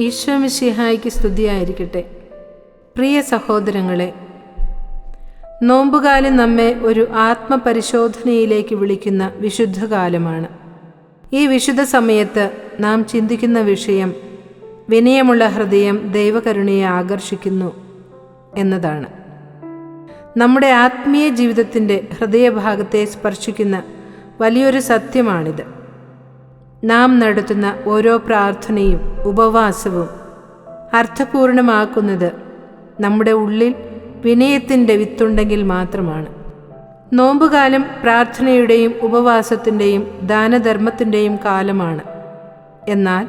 ഈശോ മിശിഹായ്ക്ക് സ്തുതിയായിരിക്കട്ടെ. പ്രിയ സഹോദരങ്ങളെ, നോമ്പുകാലം നമ്മെ ഒരു ആത്മപരിശോധനയിലേക്ക് വിളിക്കുന്ന വിശുദ്ധകാലമാണ്. ഈ വിശുദ്ധ സമയത്ത് നാം ചിന്തിക്കുന്ന വിഷയം വിനയമുള്ള ഹൃദയം ദൈവകരുണയെ ആകർഷിക്കുന്നു എന്നതാണ്. നമ്മുടെ ആത്മീയ ജീവിതത്തിൻ്റെ ഹൃദയഭാഗത്തെ സ്പർശിക്കുന്ന വലിയൊരു സത്യമാണിത്. നാം നടത്തുന്ന ഓരോ പ്രാർത്ഥനയും ഉപവാസവും അർത്ഥപൂർണമാക്കുന്നത് നമ്മുടെ ഉള്ളിൽ വിനയത്തിൻ്റെ വിത്തുണ്ടെങ്കിൽ മാത്രമാണ്. നോമ്പുകാലം പ്രാർത്ഥനയുടെയും ഉപവാസത്തിൻ്റെയും ദാനധർമ്മത്തിൻ്റെയും കാലമാണ്. എന്നാൽ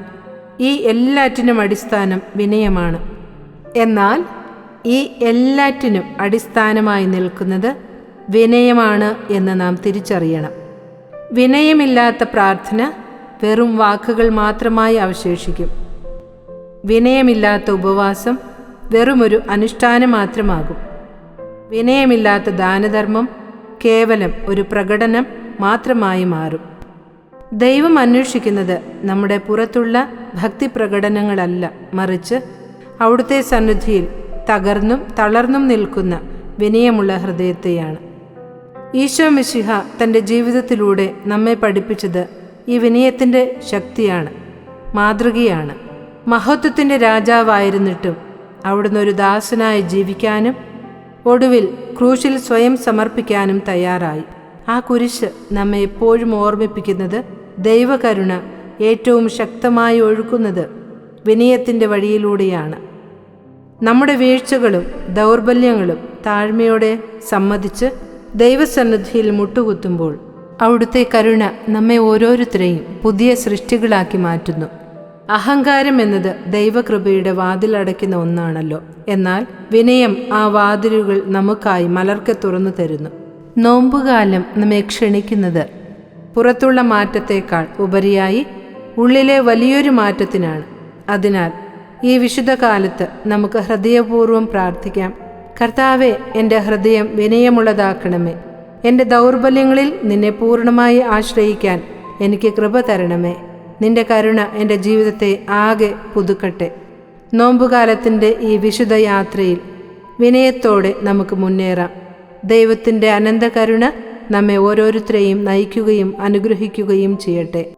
ഈ എല്ലാറ്റിനും അടിസ്ഥാനമായി നിൽക്കുന്നത് വിനയമാണ് എന്ന് നാം തിരിച്ചറിയണം. വിനയമില്ലാത്ത പ്രാർത്ഥന വെറും വാക്കുകൾ മാത്രമായി അവശേഷിക്കും. വിനയമില്ലാത്ത ഉപവാസം വെറുമൊരു അനുഷ്ഠാനം മാത്രമാകും. വിനയമില്ലാത്ത ദാനധർമ്മം കേവലം ഒരു പ്രകടനം മാത്രമായി മാറും. ദൈവം അന്വേഷിക്കുന്നത് നമ്മുടെ പുറത്തുള്ള ഭക്തി പ്രകടനങ്ങളല്ല, മറിച്ച് അവിടുത്തെ സന്നിധിയിൽ തളർന്നും നിൽക്കുന്ന വിനയമുള്ള ഹൃദയത്തെയാണ്. ഈശോ മിശിഹ തൻ്റെ ജീവിതത്തിലൂടെ നമ്മെ പഠിപ്പിച്ചത് ഈ വിനയത്തിൻ്റെ ശക്തിയാണ്, മാതൃകയാണ്. മഹത്വത്തിൻ്റെ രാജാവായിരുന്നിട്ടും അവിടുന്ന് ഒരു ദാസനായി ജീവിക്കാനും ഒടുവിൽ ക്രൂശിൽ സ്വയം സമർപ്പിക്കാനും തയ്യാറായി. ആ കുരിശ് നമ്മെ എപ്പോഴും ഓർമ്മിപ്പിക്കുന്നത് ദൈവകരുണ ഏറ്റവും ശക്തമായി ഒഴുകുന്നത് വിനയത്തിൻ്റെ വഴിയിലൂടെയാണ്. നമ്മുടെ വീഴ്ചകളും ദൗർബല്യങ്ങളും താഴ്മയോടെ സമ്മതിച്ച് ദൈവസന്നിധിയിൽ മുട്ടുകുത്തുമ്പോൾ അവിടുത്തെ കരുണ നമ്മെ ഓരോരുത്തരെയും പുതിയ സൃഷ്ടികളാക്കി മാറ്റുന്നു. അഹങ്കാരം എന്നത് ദൈവകൃപയുടെ വാതിലടയ്ക്കുന്ന ഒന്നാണല്ലോ. എന്നാൽ വിനയം ആ വാതിലുകൾ നമുക്കായി മലർക്കെ തുറന്നു തരുന്നു. നോമ്പുകാലം നമ്മെ ക്ഷണിക്കുന്നത് പുറത്തുള്ള മാറ്റത്തേക്കാൾ ഉപരിയായി ഉള്ളിലെ വലിയൊരു മാറ്റത്തിനാണ്. അതിനാൽ ഈ വിശുദ്ധ കാലത്ത് നമുക്ക് ഹൃദയപൂർവ്വം പ്രാർത്ഥിക്കാം. കർത്താവേ, എൻ്റെ ഹൃദയം വിനയമുള്ളതാക്കണമേ. എൻ്റെ ദൗർബല്യങ്ങളിൽ നിന്നെ പൂർണ്ണമായി ആശ്രയിക്കാൻ എനിക്ക് കൃപ തരണമേ. നിന്റെ കരുണ എൻ്റെ ജീവിതത്തെ ആകെ പുതുക്കട്ടെ. നോമ്പുകാലത്തിൻ്റെ ഈ വിശുദ്ധ യാത്രയിൽ വിനയത്തോടെ നമുക്ക് മുന്നേറാം. ദൈവത്തിൻ്റെ അനന്ത കരുണ നമ്മെ ഓരോരുത്തരെയും നയിക്കുകയും അനുഗ്രഹിക്കുകയും ചെയ്യട്ടെ.